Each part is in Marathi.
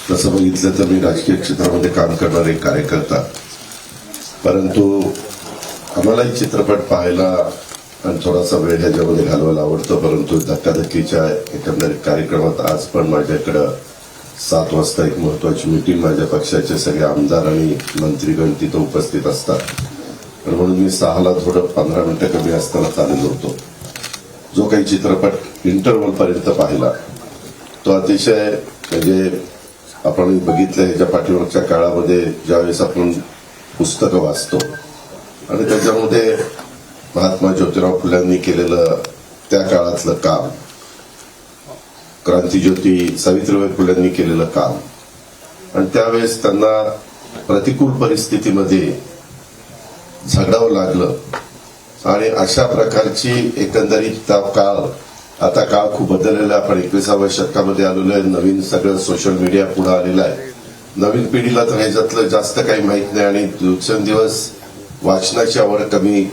तसं बघितलं तर मी राजकीय क्षेत्रामध्ये काम करणारे कार्यकर्ता, परंतु आम्हालाही चित्रपट पाहायला आणि थोडासा वेळ ह्याच्यामध्ये घालवायला आवडतं. परंतु धक्काधक्कीच्या एकंदरीत कार्यक्रमात आज पण माझ्याकडं 7 वाजता एक महत्वाची मीटिंग, माझ्या पक्षाचे सगळे आमदार आणि मंत्रीगण तिथं उपस्थित असतात आणि म्हणून मी 6ला थोडं 15 मिनिटं कमी असताना चाललेलो होतो. जो काही चित्रपट इंटरव्हल पर्यंत पाहिला तो अतिशय म्हणजे आपण बघितलं ह्याच्या पाठीमागच्या काळामध्ये ज्यावेळेस आपण पुस्तकं वाचतो आणि त्याच्यामध्ये महात्मा ज्योतिराव फुल्यांनी केलेलं त्या काळातलं काम, क्रांतीज्योती सावित्रीबाई फुल्यांनी केलेलं काम आणि त्यावेळेस त्यांना प्रतिकूल परिस्थितीमध्ये झगडावं लागलं आणि अशा प्रकारची एकंदरीत काळ, आता काळ खूप बदललेला, आपण 21व्या शतकामध्ये आलेलो आहे. नवीन सगळं सोशल मीडिया पुढे आलेलं आहे. नवीन पिढीला तर ह्याच्यातलं जास्त काही माहित नाही आणि दिवसेंदिवस वाचनाची आवड कमी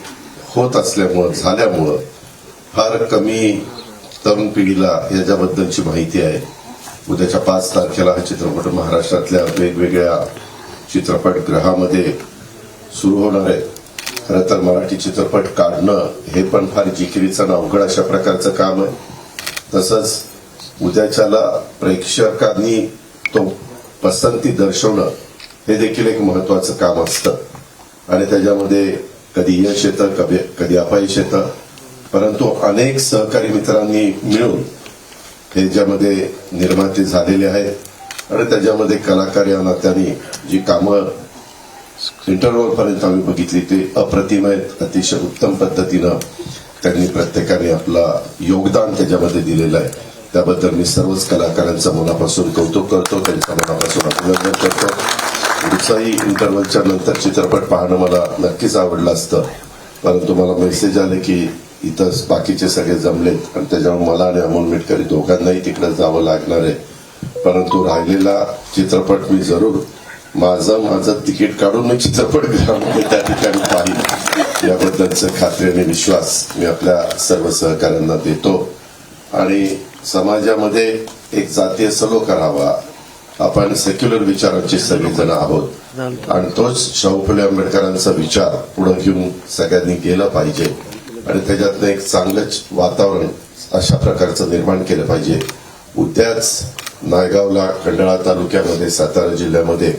होत झाल्यामुळं फार कमी तरुण पिढीला याच्याबद्दलची माहिती आहे. उद्याच्या 5 तारखेला हा चित्रपट महाराष्ट्रातल्या वेगवेगळ्या चित्रपटगृहामध्ये सुरू होणार आहे. खरं तर मराठी चित्रपट काढणं हे पण फार जिकिरीचं आणि अवघड अशा प्रकारचं काम आहे. तसंच उद्याच्याला प्रेक्षकांनी तो पसंती दर्शवणं हे देखील एक महत्वाचं काम असतं आणि त्याच्यामध्ये कधी यश येतं, कधी अपयश येतं, परंतु अनेक सहकारी मित्रांनी मिळून हे ज्यामध्ये निर्माते झालेले आहेत आणि त्याच्यामध्ये कलाकार या नात्याने जी कामं इंटरव्हल पर्यंत आम्ही बघितली ते अप्रतिम आहेत. अतिशय उत्तम पद्धतीनं त्यांनी प्रत्येकाने आपला योगदान त्याच्यामध्ये दिलेलं आहे. त्याबद्दल मी सर्वच कलाकारांचं मनापासून कौतुक करतो, त्यांच्या मनापासून अभिनंदन करतो. पुढचाही इंटरव्हलच्या नंतर चित्रपट पाहणं मला नक्कीच आवडलं असतं, परंतु मला मेसेज आले की इथं बाकीचे सगळे जमलेत आणि त्याच्यामुळे मला आणि अमोल मिटकरी दोघांनाही तिकडे जावं लागणार आहे. परंतु राहिलेला चित्रपट मी जरूर माझं तिकीट काढून मी चित्रपटगृहामध्ये त्या ठिकाणी पाहिजे याबद्दलचं खात्री आणि विश्वास मी आपल्या सर्व सहकाऱ्यांना देतो. आणि समाजामध्ये एक जातीय सलोखा राहावा, आपण सेक्युलर विचारांचे सगळेजण आहोत आणि तोच शाहू फुले आंबेडकरांचा विचार पुढे घेऊन सगळ्यांनी गेलं पाहिजे आणि त्याच्यातलं एक चांगलंच वातावरण अशा प्रकारचं निर्माण केलं पाहिजे. उद्याच नायगावला खंडाळा तालुक्यामध्ये सातारा जिल्ह्यामध्ये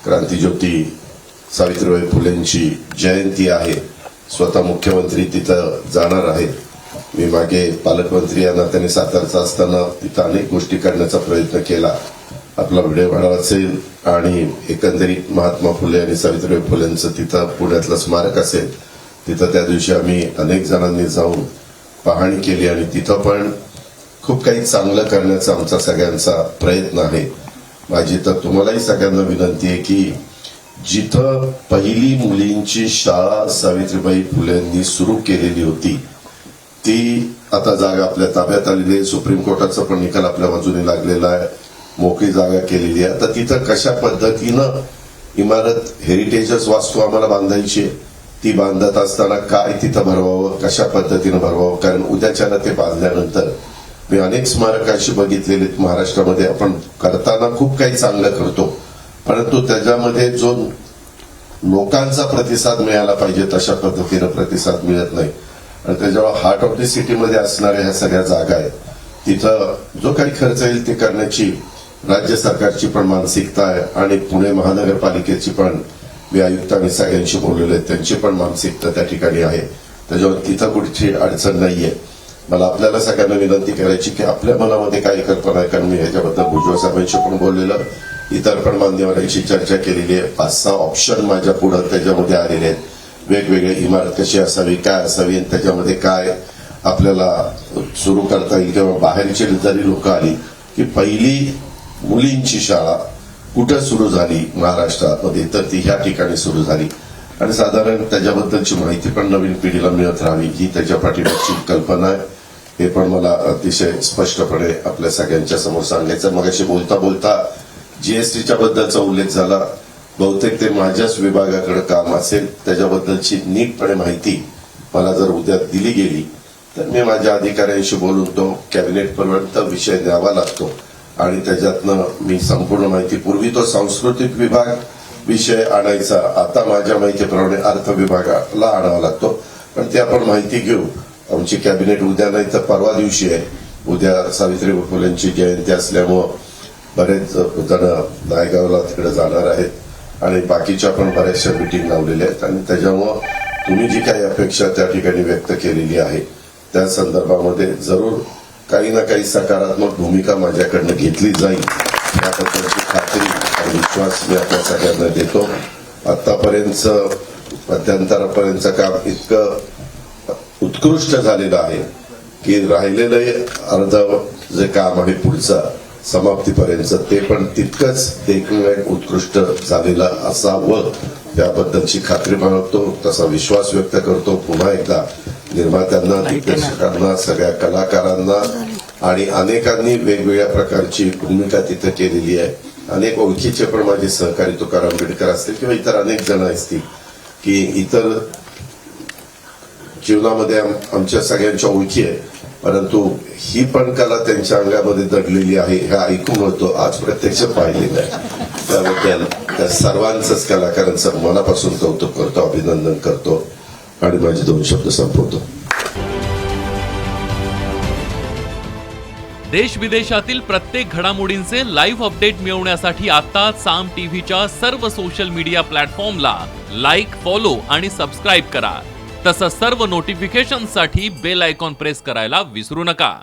क्रांतीज्योती सावित्रीबाई फुलेंची जयंती आहे. स्वतः मुख्यमंत्री तिथं जाणार आहेत. मी मागे पालकमंत्री या नात्याने सातारचा असताना तिथं अनेक गोष्टी करण्याचा प्रयत्न केला. आपला व्हिडिओ बनवला असेल आणि एकंदरीत महात्मा फुले आणि सावित्रीबाई फुलेंचं तिथं पुण्यातलं स्मारक असेल, तिथं त्या दिवशी आम्ही अनेक जणांनी जाऊन पाहणी केली आणि तिथं पण खूप काही चांगलं करण्याचा आमचा सगळ्यांचा प्रयत्न आहे. माझी तर तुम्हालाही सगळ्यांना विनंती आहे की जिथं पहिली मुलींची शाळा सावित्रीबाई फुलेंनी सुरू केलेली होती ती आता जागा आपल्या ताब्यात आलेली आहे. सुप्रीम कोर्टाचा पण निकाल आपल्या बाजूने लागलेला आहे. मोकळी जागा केलेली आहे. आता तिथं कशा पद्धतीनं इमारत हेरिटेजच वास्तू आम्हाला बांधायची आहे, ती बांधत असताना काय तिथं भरवावं, कशा पद्धतीनं भरवावं, कारण उद्याच्याला ते बांधल्यानंतर मी अनेक स्मारक अशी बघितलेली महाराष्ट्रामध्ये. आपण करताना खूप काही चांगलं करतो, परंतु त्याच्यामध्ये जो लोकांचा प्रतिसाद मिळाला पाहिजे तशा पद्धतीनं प्रतिसाद मिळत नाही आणि त्याच्यावर हार्ट ऑफ द सिटीमध्ये असणाऱ्या ह्या सगळ्या जागा आहेत. तिथं जो काही खर्च येईल ते करण्याची राज्य सरकारची पण मानसिकता आहे आणि पुणे महानगरपालिकेची पण मी आयुक्तांनी सगळ्यांशी बोललेले आहेत, त्यांची पण मानसिकता त्या ठिकाणी आहे. त्याच्यावर तिथं कुठची अडचण नाहीये. मला आपल्याला सगळ्यांना विनंती करायची की आपल्या मनामध्ये काही कल्पना आहे, कारण मी ह्याच्याबद्दल भुजबळ साहेबांशी पण बोललेलं, इतर पण मान्यवरांशी चर्चा केलेली आहे. 5-6 ऑप्शन माझ्या पुढे त्याच्यामध्ये आलेले आहेत. वेगवेगळे इमारत कशी असावी, काय असावी, त्याच्यामध्ये काय आपल्याला सुरू करता येईल किंवा बाहेरची जरी लोक आली की पहिली मुलींची शाळा कुठं सुरू झाली महाराष्ट्रामध्ये, तर ती ह्या ठिकाणी सुरू झाली आणि साधारण त्याच्याबद्दलची माहिती पण नवीन पिढीला मिळत राहावी ही त्याच्या पाठीमागची कल्पना आहे. हे पण मला अतिशय स्पष्टपणे आपल्या सगळ्यांच्या समोर सांगायचं. मगाशी बोलता बोलता जीएसटीच्या बद्दलचा उल्लेख झाला. बहुतेक ते माझ्याच विभागाकडे काम असेल, त्याच्याबद्दलची नीटपणे माहिती मला जर उद्या दिली गेली तर मी माझ्या अधिकाऱ्यांशी बोलून तो कॅबिनेट पर्यंत विषय न्यावा लागतो आणि त्याच्यातनं मी संपूर्ण माहिती, पूर्वी तो सांस्कृतिक विभाग विषय आणायचा, आता माझ्या माहितीप्रमाणे अर्थ विभागाला आणावा लागतो. पण ते आपण माहिती घेऊ. आमची कॅबिनेट उद्या नाही तर परवा दिवशी आहे. उद्या सावित्रीबाई फुलेंची जयंती असल्यामुळं बरेच जण नायगावला तिकडे जाणार आहेत आणि बाकीच्या पण बऱ्याचशा मिटिंग लावलेल्या आहेत. आणि त्याच्यामुळं तुम्ही जी काही अपेक्षा त्या ठिकाणी व्यक्त केलेली आहे त्या संदर्भामध्ये जरूर काही ना काही सकारात्मक भूमिका माझ्याकडनं घेतली जाईल याबद्दलची खात्री आणि विश्वास मी आपल्या सगळ्यांना देतो. आतापर्यंतचं मध्यंतरापर्यंतचं काम इतकं उत्कृष्ट झालेलं आहे की राहिलेलं अर्ध जे काम आहे पुढचं समाप्तीपर्यंत ते पण तितकंच देखील उत्कृष्ट झालेलं असावं याबद्दलची खात्री बाळगतो, तसा विश्वास व्यक्त करतो. पुन्हा एकदा निर्मात्यांना, दिग्दर्शकांना, सगळ्या कलाकारांना आणि अनेकांनी वेगवेगळ्या प्रकारची भूमिका तिथे केलेली आहे. अनेक ओळखीचे पण माझे सहकारी तुकाराम बेडकर असतील किंवा इतर अनेक जण असतील की इतर जीवनामध्ये आमच्या सगळ्यांच्या ओळखी आहे, परंतु ही पण कला त्यांच्या अंगामध्ये दडलेली आहे हे ऐकून होतो, आज प्रत्यक्ष पाहिलेलं आहे. त्याबद्दल त्या सर्वांचंच कलाकारांचं मनापासून कौतुक करतो, अभिनंदन करतो आणि माझे 2 शब्द संपवतो. देश विदेशातील प्रत्येक घडामोडींचे लाईव्ह अपडेट मिळवण्यासाठी आता साम टीव्हीच्या सर्व सोशल मीडिया प्लॅटफॉर्मला लाईक, फॉलो आणि सबस्क्राईब करा. तसंच सर्व नोटिफिकेशनसाठी बेल आयकॉन प्रेस करायला विसरू नका.